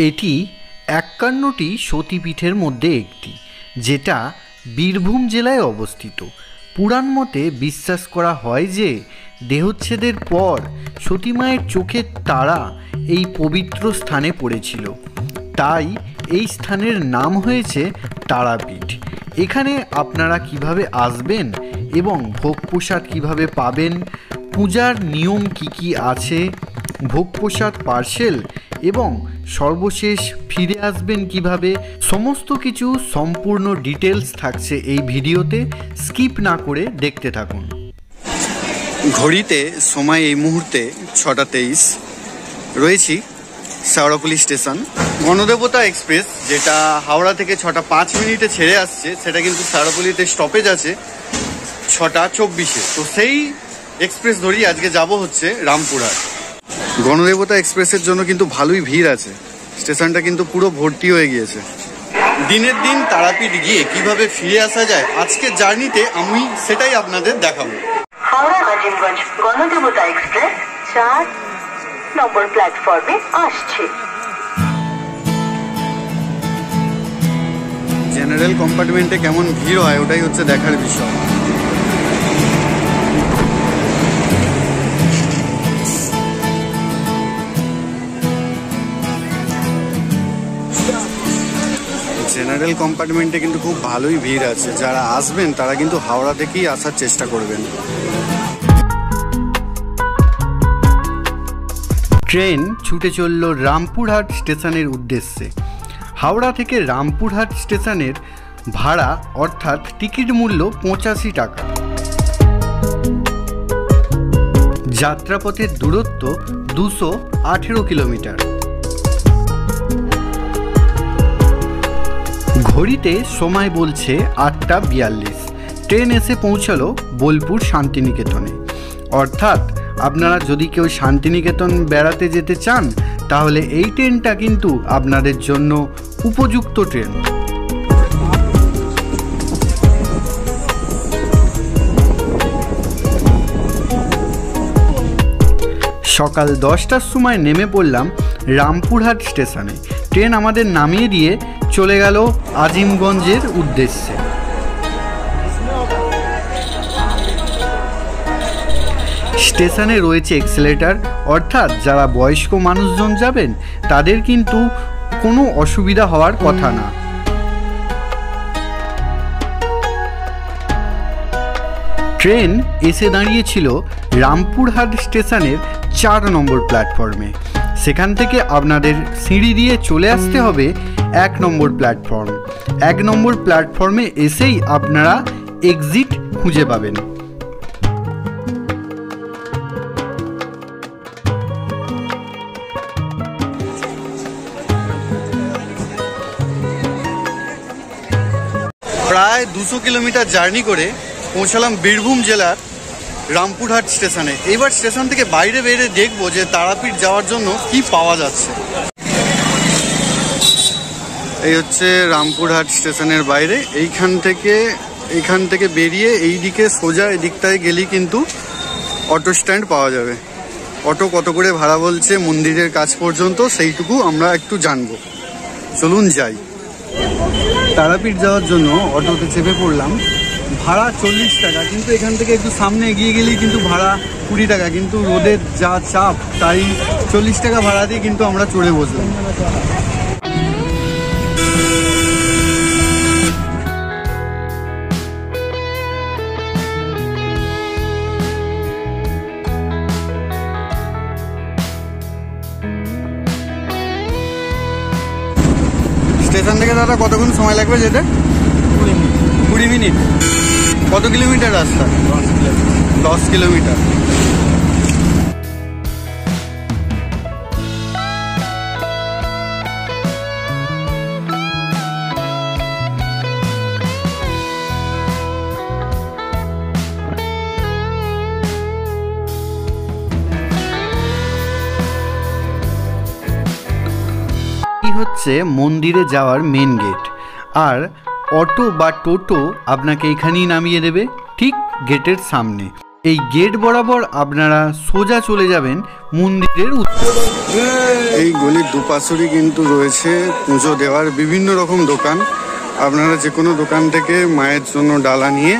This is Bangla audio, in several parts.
এটি ৫১টি সতীপীঠের মধ্যে একটি, যেটা বীরভূম জেলায় অবস্থিত। পুরাণ মতে বিশ্বাস করা হয় যে দেহচ্ছেদের পর সতীমায়ের চোখের তারা এই পবিত্র স্থানে পড়েছিল, তাই এই স্থানের নাম হয়েছে তারাপীঠ। এখানে আপনারা কিভাবে আসবেন এবং ভোগ প্রসাদ কীভাবে পাবেন, পূজার নিয়ম কি আছে, ভোগ প্রসাদ পার্সেল এবং সর্বশেষ ফিরে আসবেন কিভাবে, সমস্ত কিছু সম্পূর্ণ ডিটেলস থাকছে এই ভিডিওতে। স্কিপ না করে দেখতে থাকুন। ঘড়িতে সময় এই মুহূর্তে ৬টা ২৩। রয়েছি শেওড়াফুলি স্টেশন। গণদেবতা এক্সপ্রেস যেটা হাওড়া থেকে ৬টা ৫ ছেড়ে আসছে, সেটা কিন্তু শেওড়াফুলিতে স্টপেজ আছে ৬টা ২৪-এ। তো সেই এক্সপ্রেস ধরেই আজকে যাব হচ্ছে রামপুরহাট। গণদেবতা এক্সপ্রেসের জন্য কিন্তু ভালোই ভিড় আছে, স্টেশনটা কিন্তু পুরো ভর্তি হয়ে গিয়েছে। দিনের দিন তারাপীঠ গিয়ে কিভাবে ফিরে আসা যায় আজকের জার্নিতে আমি সেটাই আপনাদের দেখাবো। হাওড়া আজিমগঞ্জ গণদেবতা এক্সপ্রেস ৪ নম্বর প্ল্যাটফর্মে আসছে। জেনারেল কম্পার্টমেন্টে কেমন ভিড় হয় ওটাই হচ্ছে দেখার বিষয়। জেনারেল কম্পার্টমেন্টে কিন্তু খুব ভালোই ভিড় আছে। যারা আসবেন তারা কিন্তু হাওড়া থেকেই আসার চেষ্টা করবেন। ট্রেন ছুটে চলল রামপুরহাট স্টেশনের উদ্দেশ্যে। হাওড়া থেকে রামপুরহাট স্টেশনের ভাড়া অর্থাৎ টিকিট মূল্য ৮৫ টাকা। যাত্রাপথের দূরত্ব ২১৮ কিলোমিটার। ঘড়িতে সময় বলছে ৮টা ৪২। ট্রেন এসে পৌঁছালো বোলপুর শান্তিনিকেতনে। অর্থাৎ আপনারা যদি কেউ শান্তিনিকেতন বেড়াতে যেতে চান তাহলে এই ট্রেনটা কিন্তু আপনাদের জন্য উপযুক্ত ট্রেন। সকাল ১০টার সময় নেমে পড়লাম রামপুরহাট স্টেশনে। ট্রেন আমাদের নামিয়ে দিয়ে চলে গেল আজিমগঞ্জের উদ্দেশ্যে। স্টেশনে রয়েছে এক্সেলেটার, অর্থাৎ যারা বয়স্ক মানুষজন যাবেন তাদের কিন্তু কোনো অসুবিধা হওয়ার কথা না। ট্রেন এসে দাঁড়িয়েছিল রামপুরহাট স্টেশনের ৪ নম্বর প্ল্যাটফর্মে। সেখান থেকে আপনাদের সিঁড়ি দিয়ে চলে আসতে হবে ১ নম্বর প্ল্যাটফর্ম। ১ নম্বর প্ল্যাটফর্মে এসেই আপনারা এক্সিট খুঁজে পাবেন। প্রায় ২০০ কিলোমিটার জার্নি করে পৌঁছালাম বীরভূম জেলার রামপুরহাট স্টেশনে। এইবার স্টেশন থেকে বাইরে বেরিয়ে দেখবো যে তারাপীঠ যাওয়ার জন্য কি পাওয়া যাচ্ছে। এই হচ্ছে রামপুরহাট স্টেশনের বাইরে। এইখান থেকে বেরিয়ে এই দিকে সোজা এদিকটায় গেলেই কিন্তু অটো স্ট্যান্ড পাওয়া যাবে। অটো কত করে ভাড়া বলছে মন্দিরের কাছ পর্যন্ত সেইটুকু আমরা একটু জানবো। চলুন যাই। তারাপীঠ যাওয়ার জন্য অটোতে চেপে পড়লাম। ভাড়া ৪০ টাকা, কিন্তু এখান থেকে একটু সামনে এগিয়ে গেলেই কিন্তু ভাড়া ২০ টাকা। কিন্তু রোদের যা চাপ তাই ৪০ টাকা ভাড়া দিয়ে কিন্তু আমরা চড়ে বসলাম। স্টেশন থেকে দাদা কতক্ষণ সময় লাগবে যেতে? ২০ মিনিট। কত কিলোমিটার রাস্তা? ১০ কিলোমিটার। হচ্ছে মন্দিরে যাওয়ার মেন গেট, আর অটো বা টোটো আপনাকে এখানেই নামিয়ে দেবে ঠিক গেটের সামনে। এই গেট বরাবর আপনারা সোজা চলে যাবেন মন্দিরের উত্তরে। এই গলির দুপাশরই কিন্তু রয়েছে পুজো দেওয়ার বিভিন্ন রকম দোকান। আপনারা যে কোনো দোকান থেকে মায়ের জন্য ডালা নিয়ে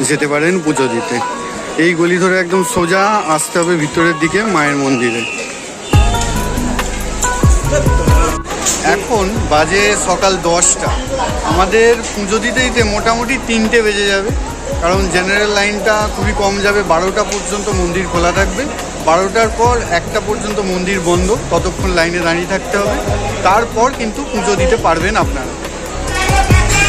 যেতে পারেন পুজো দিতে। এই গলি ধরে একদম সোজা আসতে হবে ভিতরের দিকে মায়ের মন্দিরে। এখন বাজে সকাল 10টা। আমাদের পুজো দিতে দিতে মোটামুটি 3টে বেজে যাবে, কারণ জেনারেল লাইনটা খুবই কম যাবে। 12টা পর্যন্ত মন্দির খোলা থাকবে, 12টার পর 1টা পর্যন্ত মন্দির বন্ধ, ততক্ষণ লাইনে দাঁড়িয়ে থাকতে হবে। তারপর কিন্তু পুজো দিতে পারবেন আপনারা।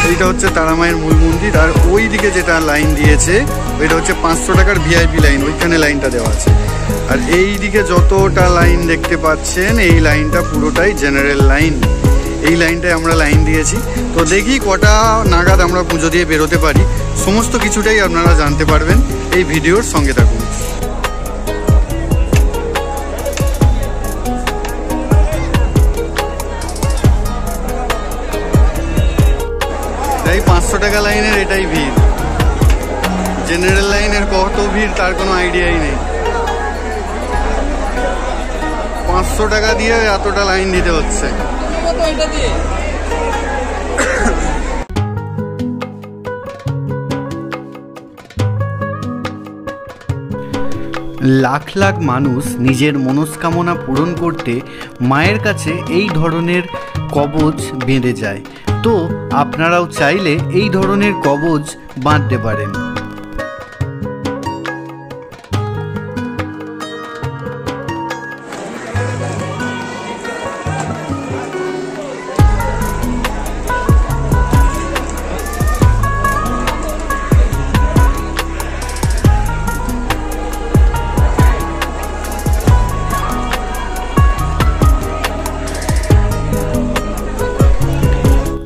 এইটা হচ্ছে তারামায়ের মূল মন্দির, আর ওই দিকে যেটা লাইন দিয়েছে ওইটা হচ্ছে 500 টাকার ভিআইপি লাইন, ওইখানে লাইনটা দেওয়া আছে। আর এই দিকে যতটা লাইন দেখতে পাচ্ছেন এই লাইনটা পুরোটাই জেনারেল লাইন। এই লাইনটায় আমরা লাইন দিয়েছি। তো দেখি কটা নাগাদ আমরা পুজো দিয়ে বেরোতে পারি, সমস্ত কিছুটাই আপনারা জানতে পারবেন এই ভিডিওর সঙ্গে থাকুন। এই 500 টাকা লাইনের এটাই ভিড়, জেনারেল লাইনের কত ভিড় তার কোনো আইডিয়াই নেই। 500 টাকা দিয়ে এতটা লাইন দিতে হচ্ছে। লাখ লাখ মানুষ নিজের মনস্কামনা পূরণ করতে মায়ের কাছে এই ধরনের কবচ বেঁধে যায়। তো আপনারাও চাইলে এই ধরনের কবচ বাঁধতে পারেন।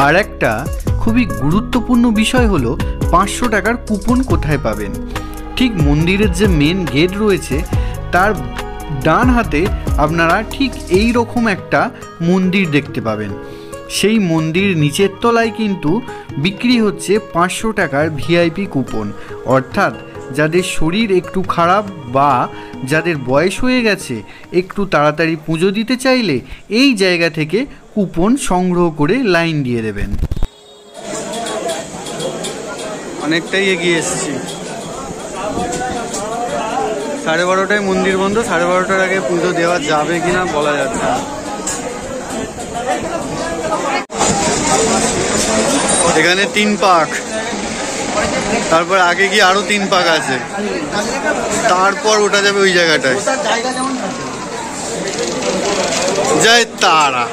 আর একটা খুবই গুরুত্বপূর্ণ বিষয় হলো 500 টাকার কুপন কোথায় পাবেন। ঠিক মন্দিরের যে মেন গেট রয়েছে তার ডান হাতে আপনারা ঠিক এই রকম একটা মন্দির দেখতে পাবেন। সেই মন্দির নিচের তলায় কিন্তু বিক্রি হচ্ছে 500 টাকার ভিআইপি কুপন। অর্থাৎ যাদের শরীর একটু খারাপ বা যাদের বয়স হয়ে গেছে, একটু তাড়াতাড়ি পুজো দিতে চাইলে এই জায়গা থেকে কুপন সংগ্রহ করে লাইন দিয়ে দেবেন। অনেকটাই এগিয়ে এসেছি। 12:30টায় মন্দির বন্ধ, 12:30টার আগে পুজো দেওয়া যাবে কিনা বলা যাচ্ছে না। এখানে 3 পাক, তারপর আগে গিয়ে আরো 3 পাক আছে, তারপর ওটা যাবে ওই জায়গাটায়। জয় তারা।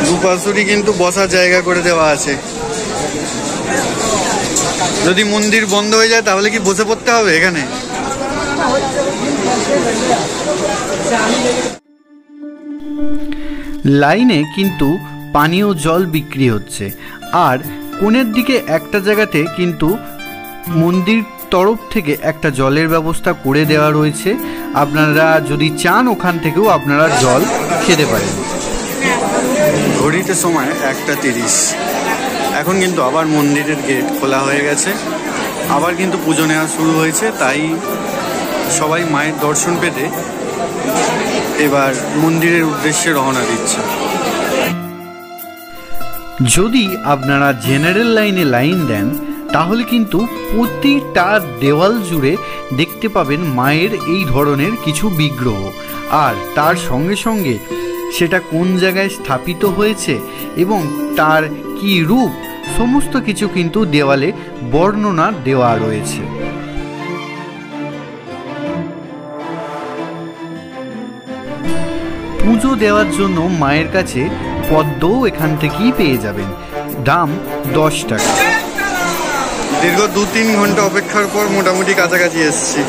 দুপাশরই কিন্তু বসার জায়গা করে দেওয়া আছে। যদি মন্দির বন্ধ হয়ে যায় তাহলে কি বসে পড়তে হবে এখানে? লাইনে কিন্তু পানীয় জল বিক্রি হচ্ছে। আর কোণের দিকে একটা জায়গাতে কিন্তু মন্দির তরফ থেকে একটা জলের ব্যবস্থা করে দেওয়া রয়েছে। আপনারা যদি চান ওখান থেকেও আপনারা জল খেতে পারেন। ঘড়িতে সময় 1:30। এখন কিন্তু আবার মন্দিরের গেট খোলা হয়ে গেছে, আবার কিন্তু পুজো নেওয়া শুরু হয়েছে। তাই সবাই মায়ের দর্শন পেতে এবার মন্দিরের উদ্দেশ্যে রওনা দিচ্ছে। যদি আপনারা জেনারেল লাইনে লাইন দেন তাহলে কিন্তু প্রতিটা দেওয়াল জুড়ে দেখতে পাবেন মায়ের এই ধরনের কিছু বিগ্রহ। আর তার সঙ্গে সঙ্গে সেটা কোন জায়গায় স্থাপিত হয়েছে এবং তার কি রূপ, সমস্ত কিছু কিন্তু দেওয়ালে বর্ণনা দেওয়া রয়েছে। পুজো দেওয়ার জন্য মায়ের কাছে পদ্মও এখান থেকেই পেয়ে যাবেন। দাম 10 টাকা। দীর্ঘ 2-3 ঘন্টা অপেক্ষার পর মোটামুটি কাছাকাছি এসেছি।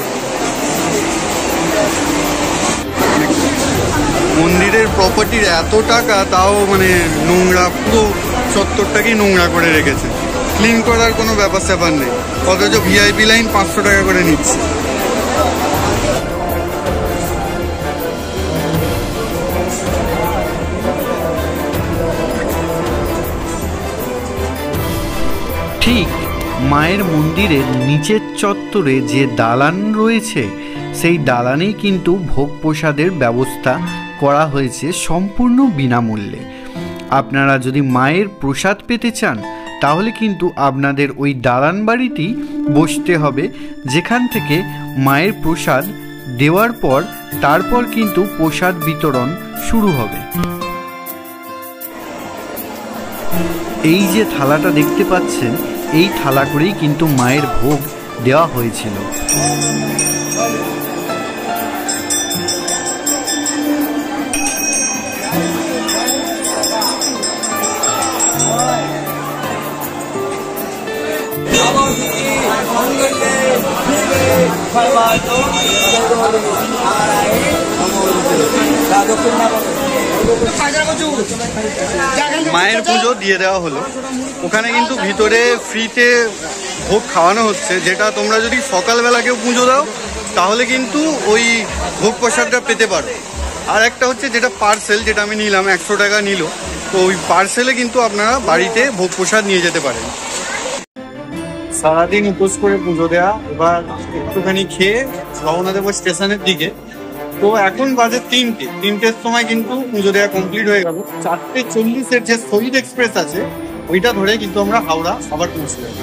মন্দিরের প্রপার্টির এত টাকা, তাও মানে নোংরা, পুরো চত্বরটাকেই নোংরা করে রেখেছে। ক্লিন করার কোনো ব্যাপার স্যাপার নেই, অথচ ভিআইপি লাইন 500 টাকা করে নিচ্ছে। ঠিক মায়ের মন্দিরের নিচের চত্বরে যে দালান রয়েছে সেই দালানেই কিন্তু ভোগ প্রসাদের ব্যবস্থা করা হয়েছে সম্পূর্ণ বিনামূল্যে। আপনারা যদি মায়ের প্রসাদ পেতে চান তাহলে কিন্তু আপনাদের ওই দালান বাড়িতেই বসতে হবে, যেখান থেকে মায়ের প্রসাদ দেওয়ার পর তারপর কিন্তু প্রসাদ বিতরণ শুরু হবে। এই যে থালাটা দেখতে পাচ্ছেন, এই থালা করেই কিন্তু মায়ের ভোগ দেওয়া হয়েছিল। মায়ের পুজো দিয়ে দেওয়া হলো। ওখানে কিন্তু ভিতরে ফ্রিতে ভোগ খাওয়ানো হচ্ছে, যেটা তোমরা যদি সকালবেলা কেউ পুজো দাও তাহলে কিন্তু ওই ভোগ প্রসাদটা পেতে পারো। আর একটা হচ্ছে যেটা পার্সেল, যেটা আমি নিলাম 100 টাকা নিল, তো ওই পার্সেলে কিন্তু আপনারা বাড়িতে ভোগ প্রসাদ নিয়ে যেতে পারেন। সারাদিন উপোস করে পুজো দেওয়া, এবার একটুখানি খেয়ে রওনা দেবো স্টেশনের দিকে। তো এখন বাজে 3টের সময় কিন্তু পুজো দেওয়া কমপ্লিট হয়ে গেল। 4:40 যে শহীদ এক্সপ্রেস আছে ওইটা ধরে কিন্তু আমরা হাওড়া আবার পৌঁছে যাবো।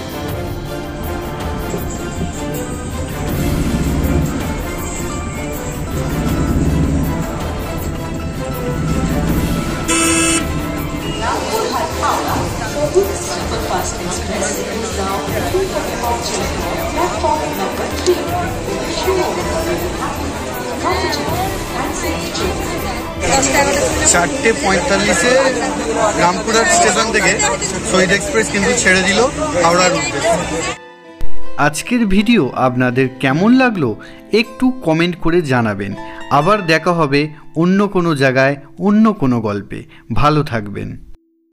চারটে 45-এ রামপুরহাট স্টেশন থেকে শহীদ এক্সপ্রেস কিন্তু ছেড়ে দিল হাওড়ার উদ্দেশ্যে। আজকের ভিডিও আপনাদের কেমন লাগলো একটু কমেন্ট করে জানাবেন। আবার দেখা হবে অন্য কোনো জায়গায় অন্য কোনো গল্পে। ভালো থাকবেন।